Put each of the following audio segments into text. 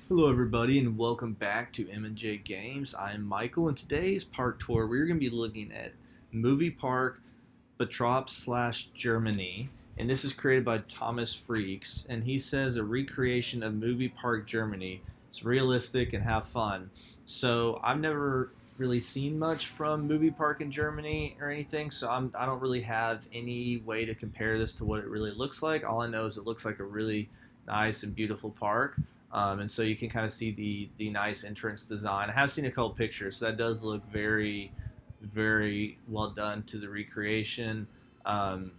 Hello, everybody, and welcome back to M&J Games. I am Michael, and today's Park Tour, we're going to be looking at Movie Park Bottrop slash Germany, and this is created by Thomas Freaks, and he says a recreation of Movie Park Germany. It's realistic and have fun. So I've never really seen much from Movie Park in Germany or anything, so I don't really have any way to compare this to what it really looks like. All I know is it looks like a really nice and beautiful park. And so you can kind of see the nice entrance design. I have seen a couple pictures, so that does look very, very well done to the recreation. Um,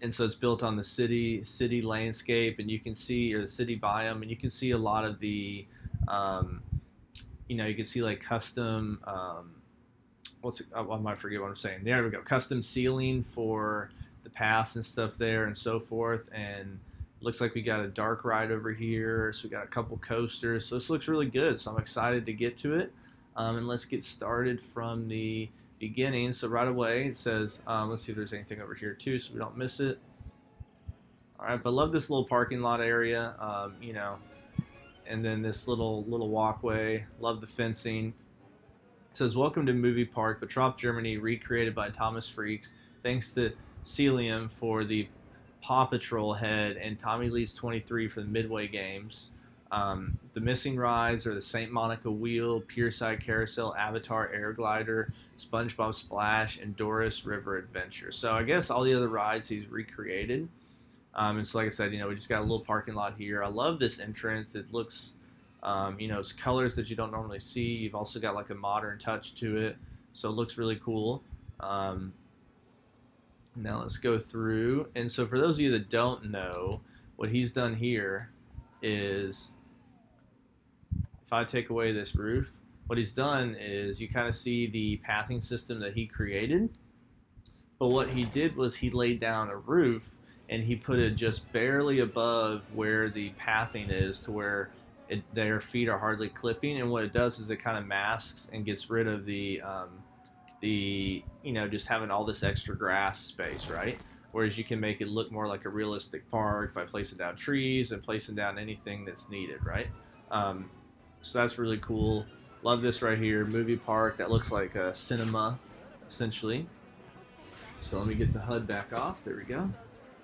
and so it's built on the city landscape, and you can see, or the city biome, and you can see a lot of the, um, you can see like custom. I might forget what I'm saying. There we go. Custom ceiling for the paths and stuff there, and so forth, and looks like we got a dark ride over here, so we got a couple coasters. So this looks really good, so I'm excited to get to it. And let's get started from the beginning. So right away it says, let's see if there's anything over here too, so we don't miss it. All right, but I love this little parking lot area, and then this little walkway. Love the fencing. It says, "Welcome to Movie Park, Bottrop, Germany, recreated by Thomas Freaks. Thanks to Celium for the Paw Patrol head and Tommy Lee's 23 for the Midway games. The missing rides are the St. Monica Wheel, Pierside Carousel, Avatar Air Glider, SpongeBob Splash, and Doris River Adventure." So I guess all the other rides he's recreated. And so like I said, we just got a little parking lot here. I love this entrance. It looks, it's colors that you don't normally see. You've also got like a modern touch to it. So it looks really cool. Now let's go through. And so for those of you that don't know, what he's done here is, if I take away this roof, what he's done is you kind of see the pathing system that he created. But what he did was he laid down a roof and he put it just barely above where the pathing is, to where their feet are hardly clipping. And what it does is it kind of masks and gets rid of just having all this extra grass space, right? Whereas you can make it look more like a realistic park by placing down trees and placing down anything that's needed, right? So that's really cool. Love this right here, Movie Park. That looks like a cinema, essentially. So let me get the HUD back off. There we go.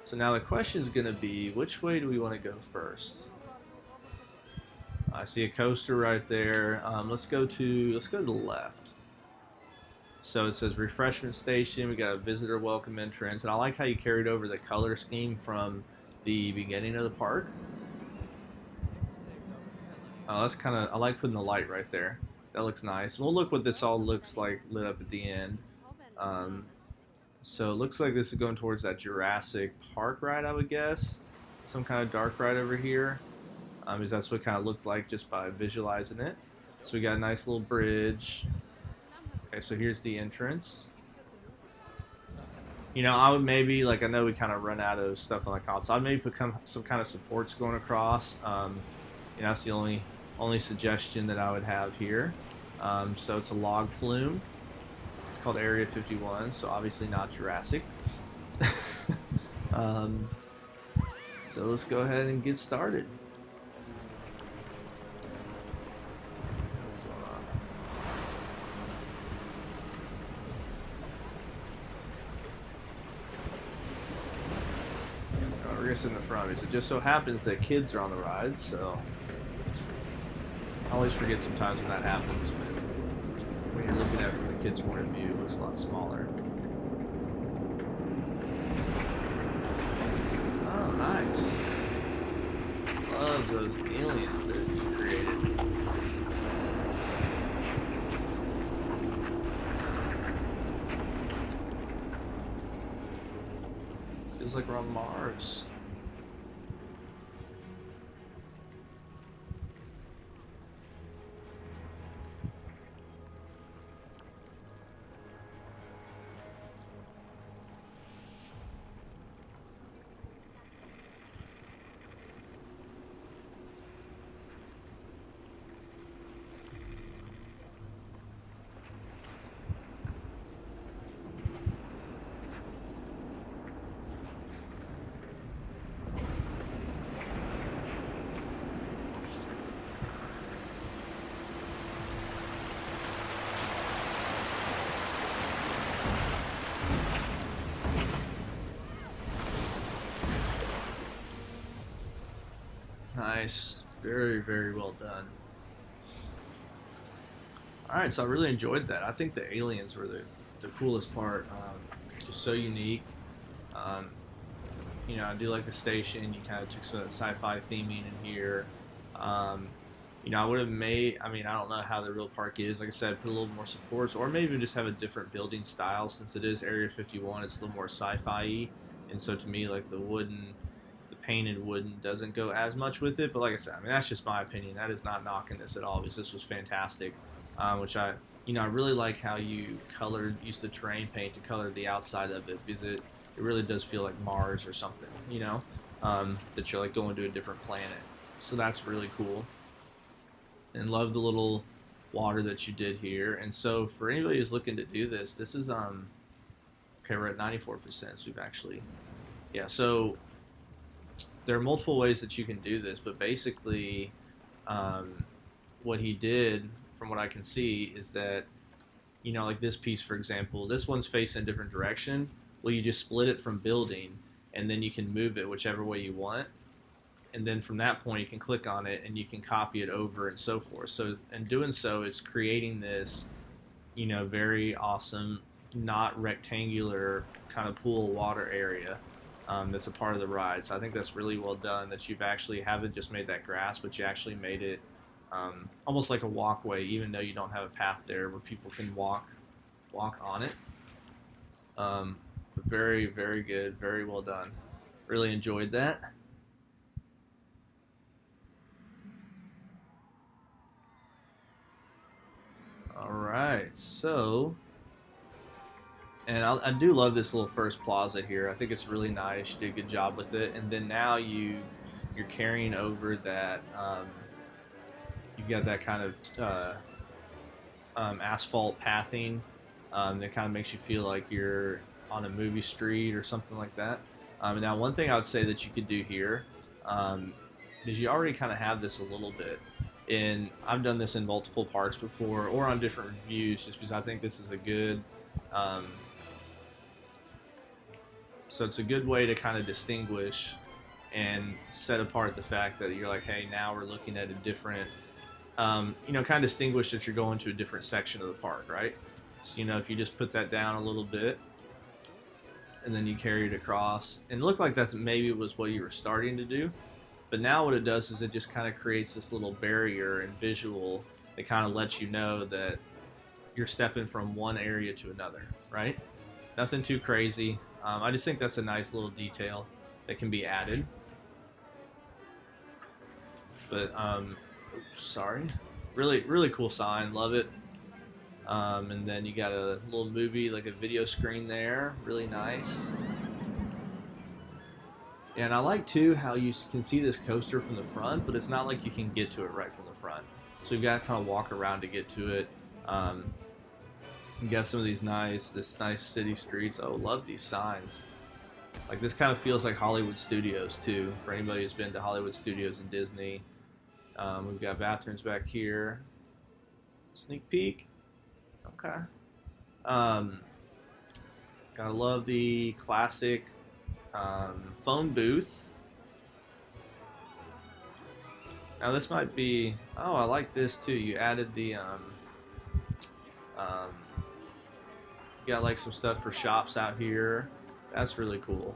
So now the question is going to be, which way do we want to go first? I see a coaster right there. Let's go to the left. So it says refreshment station. We got a visitor welcome entrance, and I like how you carried over the color scheme from the beginning of the park. That's I like putting the light right there. That looks nice. And we'll look what this all looks like lit up at the end. So it looks like this is going towards that Jurassic Park ride, I would guess. Some kind of dark ride over here. Because that's what it kind of looked like just by visualizing it. So we got a nice little bridge. Okay, so here's the entrance. I would maybe, I know we kind of run out of stuff on the console. I'd maybe put some kind of supports going across. That's the only suggestion that I would have here. So it's a log flume. It's called Area 51, so obviously not Jurassic. So let's go ahead and get started. In the front, because it just so happens that kids are on the ride, so I always forget sometimes when that happens, but when you're looking at it from the kids' point of view, it looks a lot smaller. Oh, nice. Love those aliens that you created. Feels like we're on Mars. nice. Very, very well done. Alright, so I really enjoyed that. I think the aliens were the coolest part. Just so unique. Um, I do like the station. You kind of took some of that sci-fi theming in here. Um, I would have made, I don't know how the real park is. Like I said, put a little more supports, or maybe just have a different building style. Since it is Area 51, it's a little more sci-fi-y. And so to me, like the painted wooden doesn't go as much with it. But like I said, that's just my opinion. That is not knocking this at all, because this was fantastic. Which I really like how you used the terrain paint to color the outside of it, because it really does feel like Mars or something, that you're like going to a different planet. So that's really cool. And love the little water that you did here. And so for anybody who's looking to do this, this is okay, we're at 94%, so we've actually, yeah, so there are multiple ways that you can do this, but basically what he did, from what I can see, is that, like this piece, for example, this one's facing a different direction. Well, you just split it from building, and then you can move it whichever way you want. And then from that point, you can click on it, and you can copy it over and so forth. So in doing so, it's creating this, very awesome, not rectangular kind of pool water area that's a part of the ride. So I think that's really well done, that you've actually haven't just made that grass, but you actually made it almost like a walkway, even though you don't have a path there where people can walk on it. Very, very good, very well done. Really enjoyed that. All right, so, and I do love this little first plaza here. I think it's really nice. You did a good job with it. And then now you're carrying over that. You've got that kind of asphalt pathing that kind of makes you feel like you're on a movie street or something like that. Now, one thing I would say that you could do here is you already kind of have this a little bit. And I've done this in multiple parks before, or on different reviews, just because I think this is a good. So it's a good way to kind of distinguish and set apart the fact that you're like, hey, now we're looking at a different. Kind of distinguish that you're going to a different section of the park, right? So, if you just put that down a little bit, and then you carry it across, and it looked like that's maybe was what you were starting to do, but now what it does is it just kind of creates this little barrier and visual that kind of lets you know that you're stepping from one area to another, right? Nothing too crazy. I just think that's a nice little detail that can be added. But oops, sorry, really, really cool sign, love it. And then you got a little movie, like a video screen there, really nice. And I like too how you can see this coaster from the front, but it's not like you can get to it right from the front. So you've got to kind of walk around to get to it. You got some of these nice city streets. Oh, love these signs. Like this kind of feels like Hollywood Studios too. For anybody who's been to Hollywood Studios and Disney. We've got bathrooms back here. Sneak peek. Okay. Gotta love the classic phone booth. Now this might be. Oh, I like this too. You added the. You got like some stuff for shops out here. That's really cool.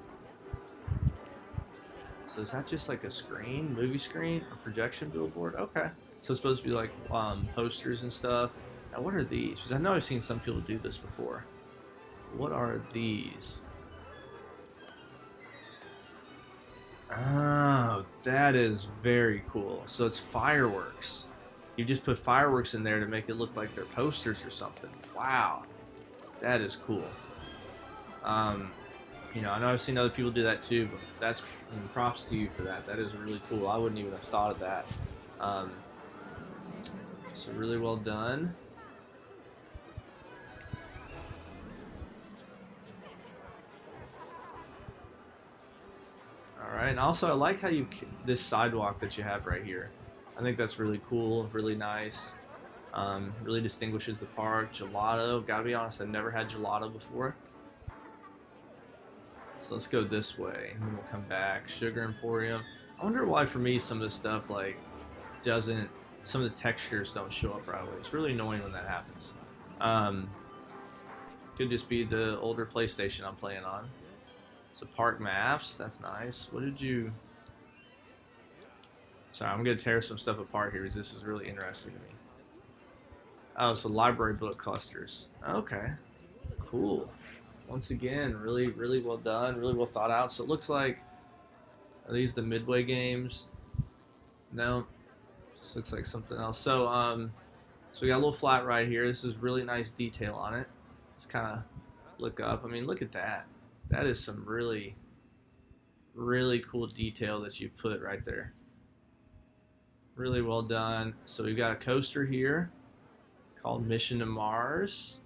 So is that just like a screen, movie screen, a projection billboard? Okay. So it's supposed to be like posters and stuff. Now what are these? Because I know I've seen some people do this before. What are these? Oh, that is very cool. So it's fireworks. You just put fireworks in there to make it look like they're posters or something. Wow. That is cool. I know I've seen other people do that too, but that's props to you for that. That is really cool. I wouldn't even have thought of that. So really well done. All right, and also I like how this sidewalk that you have right here. I think that's really cool, really nice. Really distinguishes the park. Gelato, gotta be honest, I've never had gelato before. So let's go this way, and then we'll come back. Sugar Emporium. I wonder why for me some of this stuff like doesn't, some of the textures don't show up right away. It's really annoying when that happens. Um, could just be the older PlayStation I'm playing on. So park maps, that's nice. What did you? Sorry, I'm gonna tear some stuff apart here because this is really interesting to me. Oh, so library book clusters. Okay, cool. Once again, really, really well done, really well thought out. So it looks like, are these the Midway games? No, just looks like something else. So we got a little flat right here. This is really nice detail on it. Let's kind of look up. I mean, look at that. That is some really, really cool detail that you put right there. Really well done. So we've got a coaster here called Mission to Mars.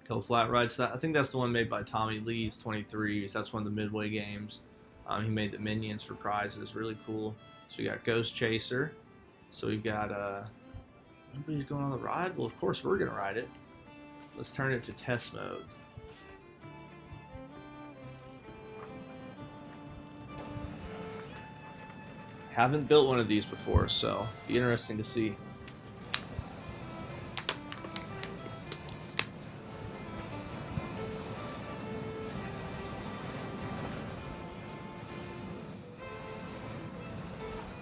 Go flat rides. I think that's the one made by Tommy Lee's 23. That's one of the Midway games. He made the minions for prizes. Really cool. So we got Ghost Chaser. So we've got nobody's going on the ride. Well, of course we're gonna ride it. Let's turn it to test mode. Haven't built one of these before, so be interesting to see.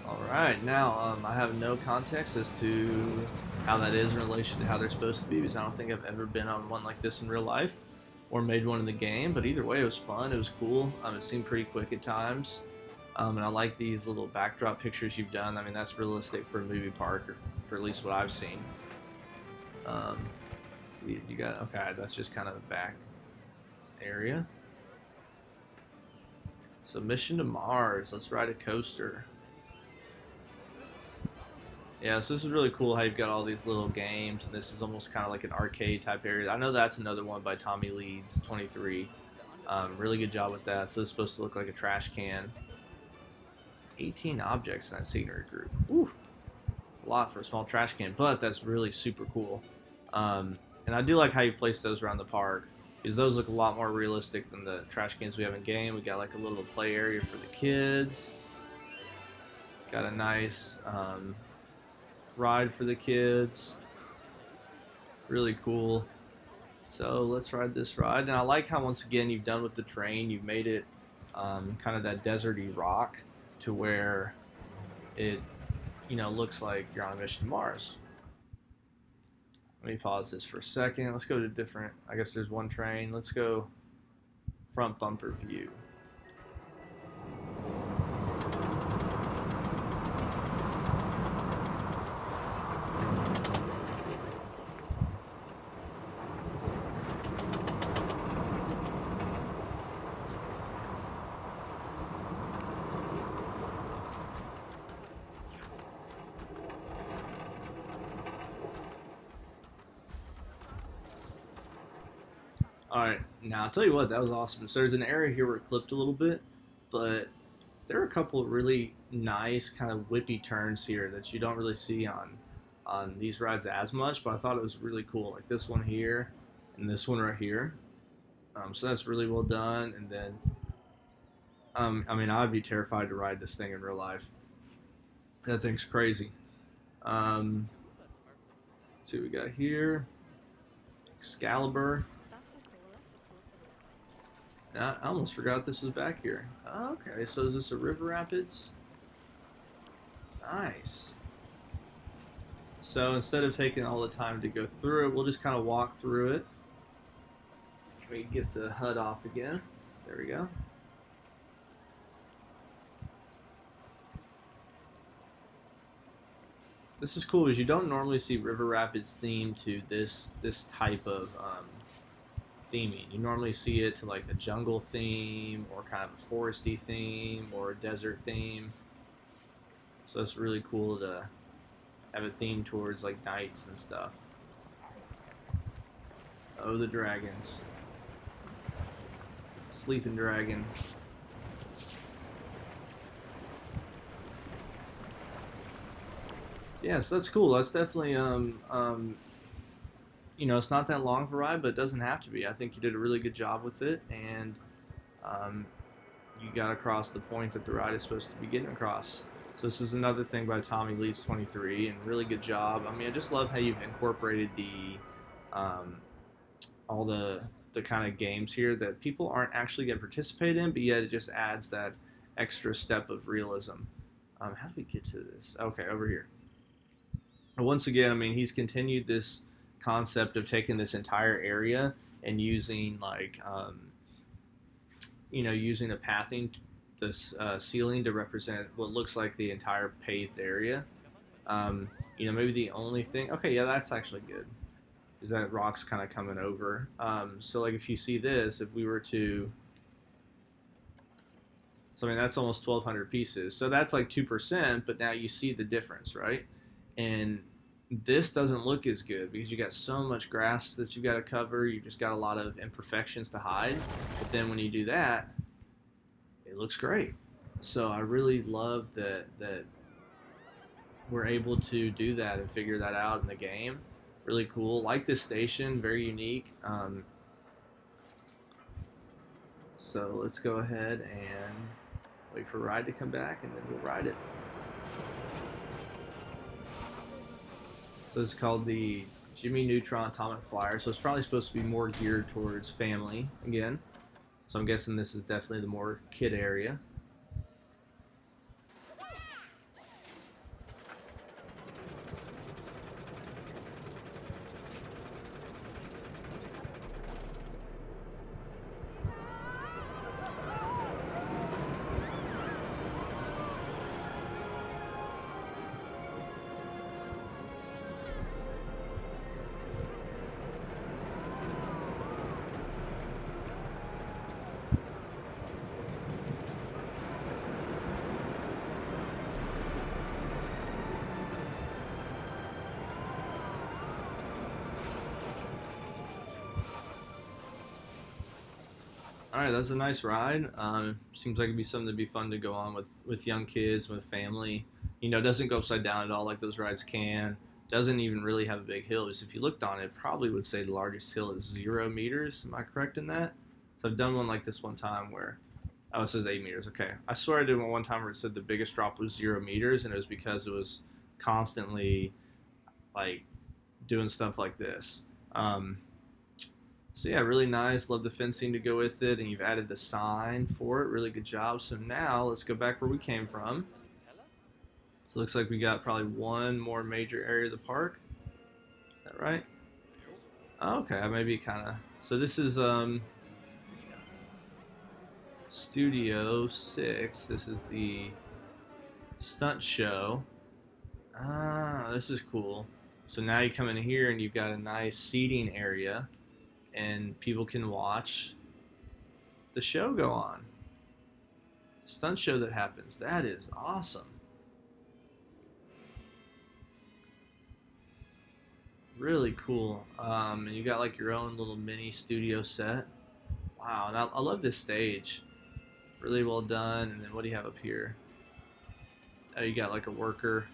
Alright, now I have no context as to how that is in relation to how they're supposed to be, because I don't think I've ever been on one like this in real life or made one in the game, but either way it was fun, it was cool. It seemed pretty quick at times. And I like these little backdrop pictures you've done. I mean, that's realistic for a movie park, or for at least what I've seen. Let's see, you got, okay, that's just kind of a back area. So Mission to Mars, let's ride a coaster. Yeah, so this is really cool how you've got all these little games, and this is almost kind of like an arcade type area. I know that's another one by Tommy Leeds, 23. Really good job with that. So it's supposed to look like a trash can. 18 objects in that scenery group. Woo. It's a lot for a small trash can, but that's really super cool. And I do like how you place those around the park, because those look a lot more realistic than the trash cans we have in game. We got like a little play area for the kids. Got a nice ride for the kids. Really cool. So let's ride this ride. And I like how once again you've done with the train, you've made it kind of that deserty rock to where it, you know, looks like you're on a mission to Mars. Let me pause this for a second. Let's go to different, I guess there's one train. Let's go front bumper view. Alright, now I'll tell you what, that was awesome. So there's an area here where it clipped a little bit, but there are a couple of really nice kind of whippy turns here that you don't really see on these rides as much, but I thought it was really cool. Like this one here and this one right here. So that's really well done. And then, I mean, I would be terrified to ride this thing in real life. That thing's crazy. Let's see what we got here. Excalibur. I almost forgot this was back here. Okay, so is this a river rapids? Nice. So instead of taking all the time to go through it, we'll just kind of walk through it. We can get the HUD off again. There we go. This is cool because you don't normally see river rapids themed to this type of theming. You normally see it to like a jungle theme or kind of a foresty theme or a desert theme. So it's really cool to have a theme towards like nights and stuff. Oh, the dragons. Sleeping dragon. Yeah, so that's cool. That's definitely you know, it's not that long of a ride, but it doesn't have to be. I think you did a really good job with it, and you got to cross the point that the ride is supposed to be getting across. So this is another thing by Tommy Lee's 23, and really good job. I mean, I just love how you've incorporated um, all the kind of games here that people aren't actually going to participate in, but yet it just adds that extra step of realism. How do we get to this? Okay, over here. Once again, I mean, he's continued this concept of taking this entire area and using using a pathing, this ceiling to represent what looks like the entire paved area. Maybe the only thing. Okay, yeah, that's actually good. Is that rock's kind of coming over. So like if you see this, if we were to, so I mean that's almost 1,200 pieces. So that's like 2%, but now you see the difference, right? And this doesn't look as good because you got so much grass that you got to cover. You just got a lot of imperfections to hide. But then when you do that, it looks great. So I really love that we're able to do that and figure that out in the game. Really cool. Like this station, very unique. So let's go ahead and wait for Ride to come back, and then we'll ride it. So it's called the Jimmy Neutron Atomic Flyer. So it's probably supposed to be more geared towards family again. So I'm guessing this is definitely the more kid area. All right, that's a nice ride. Seems like it'd be something to be fun to go on with young kids, with family. It doesn't go upside down at all like those rides can. Doesn't even really have a big hill. Because if you looked on it, probably would say the largest hill is 0 meters. Am I correct in that? So I've done one like this one time where, oh, it says 8 meters. Okay, I swear I did one time where it said the biggest drop was 0 meters, and it was because it was constantly like doing stuff like this. So yeah, really nice. Love the fencing to go with it, and you've added the sign for it. Really good job. So now let's go back where we came from. So it looks like we got probably one more major area of the park. Is that right? Okay, maybe kind of. So this is Studio 6. This is the stunt show. Ah, this is cool. So now you come in here and you've got a nice seating area, and people can watch the show go on. Stunt show that happens. That is awesome. Really cool. And you got like your own little mini studio set. Wow, and I love this stage. Really well done. And then what do you have up here? Oh, you got like a worker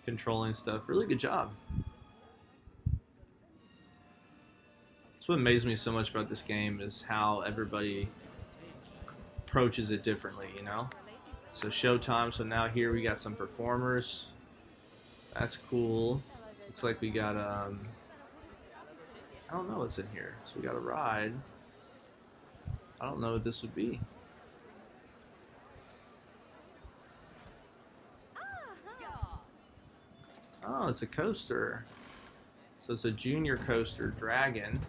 controlling stuff. Really good job. That's what amazes me so much about this game is how everybody approaches it differently, So showtime. So now here we got some performers. That's cool. Looks like we got I don't know what's in here. So we got a ride. I don't know what this would be. Oh, it's a coaster. So it's a junior coaster, Dragon.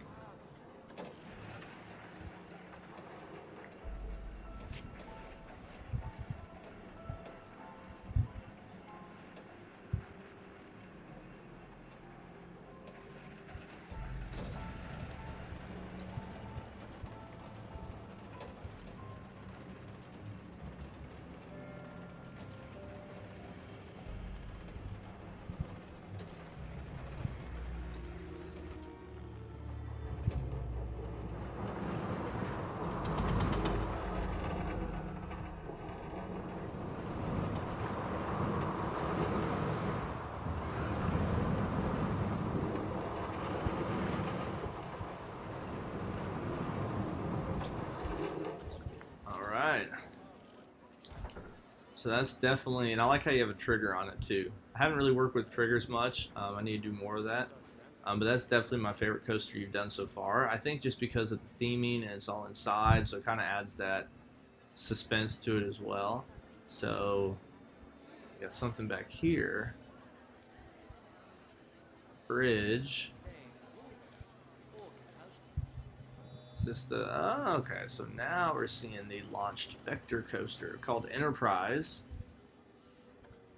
So that's definitely, and I like how you have a trigger on it too. I haven't really worked with triggers much. I need to do more of that. But that's definitely my favorite coaster you've done so far. I think just because of the theming and it's all inside, so it kind of adds that suspense to it as well. So, got something back here. Bridge. Is this the... Oh, okay, so now we're seeing the launched vector coaster called Enterprise.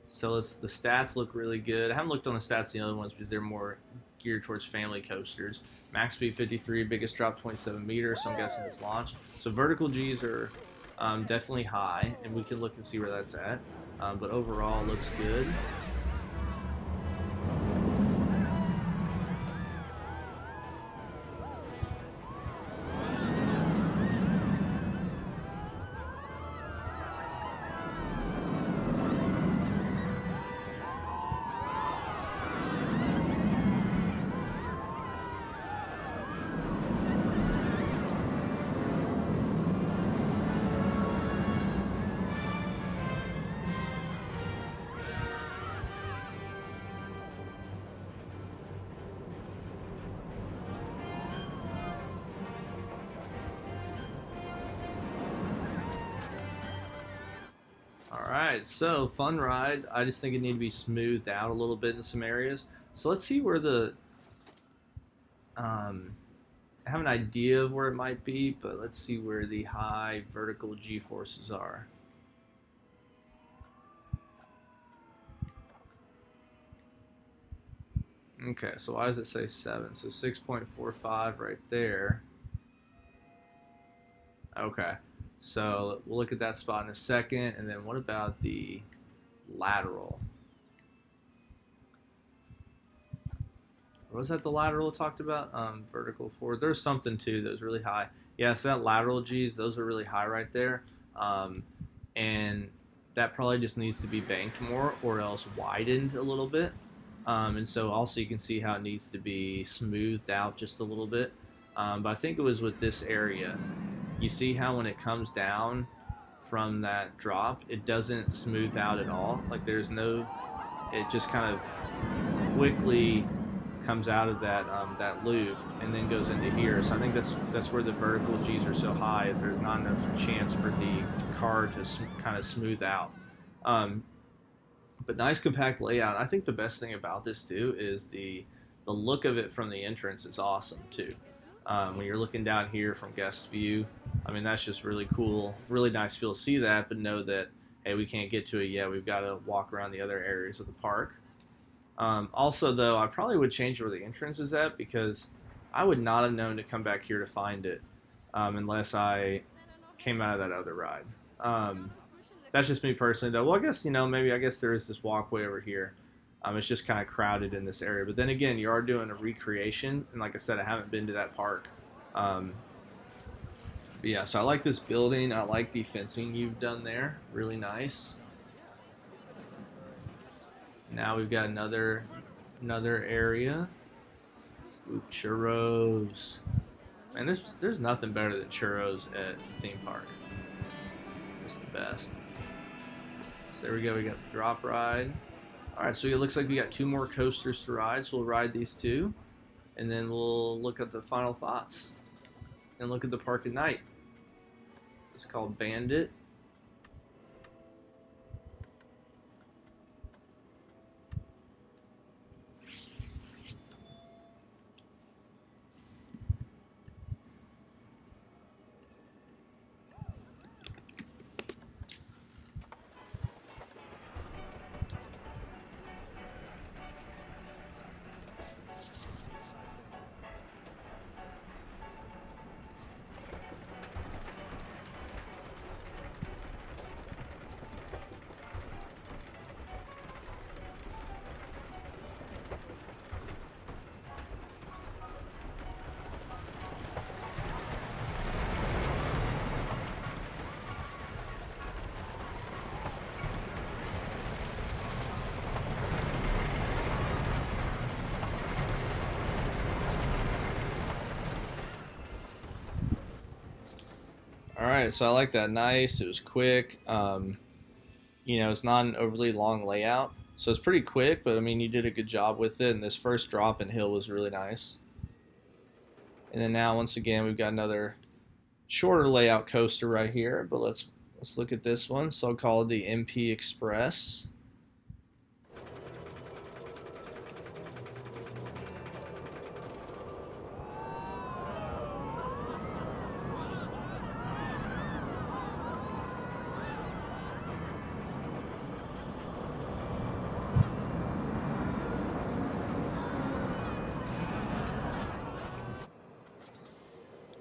So the stats look really good. I haven't looked on the stats of the other ones because they're more geared towards family coasters. Max speed 53, biggest drop 27 meters, so I'm guessing it's launched. So vertical Gs are definitely high, and we can look and see where that's at. But overall, it looks good. Alright, so fun ride. I just think it needs to be smoothed out a little bit in some areas. So let's see where the... I have an idea of where it might be, but let's see where the high vertical G-forces are. Okay, so why does it say 7? So 6.45 right there. Okay. So we'll look at that spot in a second, and then what about the lateral? Was that the lateral talked about? Vertical forward. There's something too that was really high. Yeah, so that lateral G's, those are really high right there. And that probably just needs to be banked more or else widened a little bit. And so also you can see how it needs to be smoothed out just a little bit. But I think it was with this area. You see how when it comes down from that drop, it doesn't smooth out at all. Like there's no, it just kind of quickly comes out of that that loop and then goes into here. So I think that's where the vertical G's are so high, is there's not enough chance for the car to kind of smooth out. But nice compact layout. I think the best thing about this too is the look of it from the entrance is awesome too. When you're looking down here from guest view, I mean, that's just really cool. Really nice to be able to see that, but know that, hey, we can't get to it yet. We've got to walk around the other areas of the park. Also, though, I probably would change where the entrance is at, because I would not have known to come back here to find it unless I came out of that other ride. That's just me personally, though. Well, I guess, I guess there is this walkway over here. It's just kind of crowded in this area. But then again, you are doing a recreation, and like I said, I haven't been to that park. But yeah, so I like this building. I like the fencing you've done there. Really nice. Now we've got another area. Ooh, churros. Man, there's nothing better than churros at the theme park. It's the best. So there we go. We got the drop ride. All right, so it looks like we got 2 more coasters to ride, so we'll ride these 2, and then we'll look at the final thoughts and look at the park at night. It's called Bandit. All right, so I like that. Nice. It was quick. you know, it's not an overly long layout, so it's pretty quick, but I mean, you did a good job with it, and this first drop and hill was really nice. And then now, once again, we've got another shorter layout coaster right here, but let's look at this one. So I'll call it the MP Express.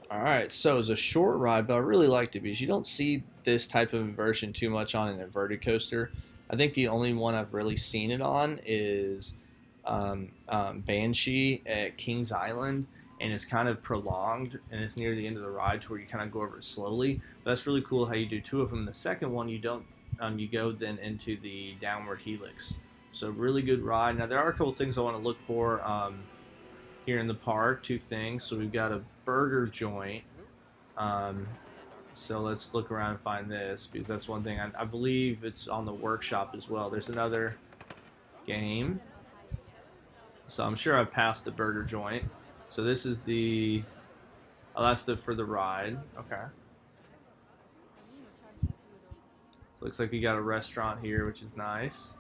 Alright, so it's a short ride, but I really liked it because you don't see this type of inversion too much on an inverted coaster. I think the only one I've really seen it on is Banshee at Kings Island, and it's kind of prolonged, and it's near the end of the ride to where you kind of go over it slowly. But that's really cool how you do two of them. The second one, you don't, you go then into the downward helix. So really good ride. Now there are a couple things I want to look for. Here in the park, two things. So we've got a burger joint. So let's look around and find this, because that's one thing. I believe it's on the workshop as well. There's another game. So I'm sure I've passed the burger joint. So this is the, oh, that's the for the ride. Okay. So looks like we got a restaurant here, which is nice.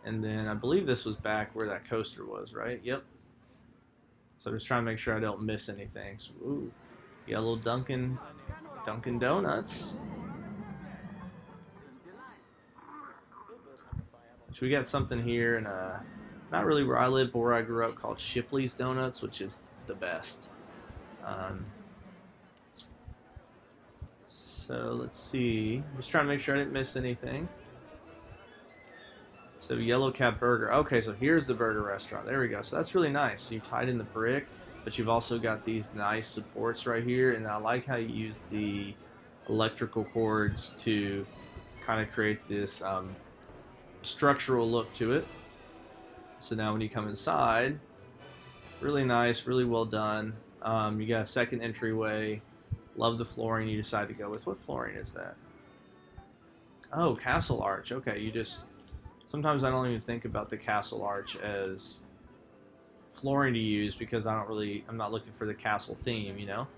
And then I believe this was back where that coaster was, right? Yep. So I'm just trying to make sure I don't miss anything. So, ooh, you got a little Dunkin' Donuts. So we got something here, and not really where I live, but where I grew up, called Shipley's Donuts, which is the best. So let's see. I'm just trying to make sure I didn't miss anything. So Yellow Cab Burger. Okay, so here's the burger restaurant. There we go. So that's really nice. So you tied in the brick, but you've also got these nice supports right here. And I like how you use the electrical cords to kind of create this structural look to it. So now when you come inside, really nice, really well done. You got a second entryway. Love the flooring you decide to go with. What flooring is that? Oh, Castle Arch. Okay, you just... Sometimes I don't even think about the Castle Arch as flooring to use because I'm not looking for the castle theme, you know?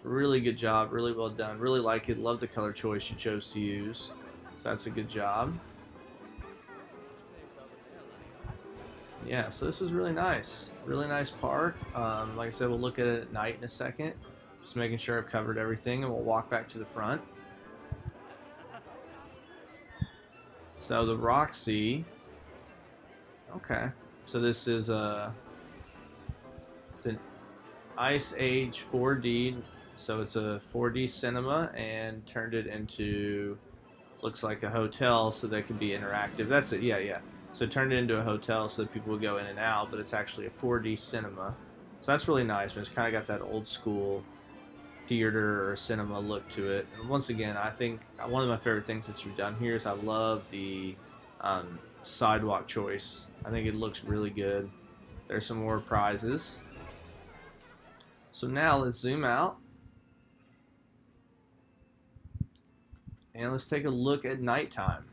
Really good job, really well done, really like it, love the color choice you chose to use, so that's a good job. Yeah, so this is really nice park. Like I said, we'll look at it at night in a second, just making sure I've covered everything, and we'll walk back to the front. So the Roxy, okay, so this is it's an Ice Age 4D, so it's a 4D cinema and turned it into, looks like a hotel so that can be interactive. That's it, yeah. So it turned it into a hotel so that people would go in and out, but it's actually a 4D cinema. So that's really nice, but it's kind of got that old school theater or cinema look to it. And once again, I think one of my favorite things that you've done here is I love the sidewalk choice. I think it looks really good. There's some more prizes. So now let's zoom out and let's take a look at nighttime.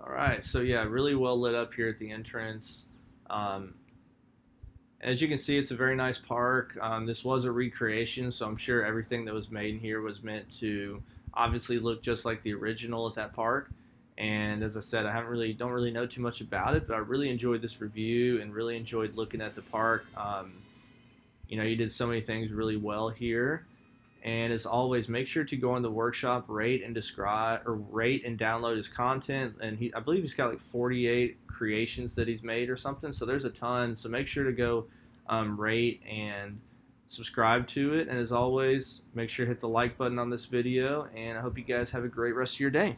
Alright, so yeah, really well lit up here at the entrance. As you can see, it's a very nice park. This was a recreation, so I'm sure everything that was made in here was meant to obviously look just like the original at that park. And as I said, I don't really know too much about it, but I really enjoyed this review and really enjoyed looking at the park. You know, you did so many things really well here. And as always, make sure to go in the workshop, rate and download his content. And I believe he's got like 48 creations that he's made or something. So there's a ton. So make sure to go rate and subscribe to it. And as always, make sure to hit the like button on this video. And I hope you guys have a great rest of your day.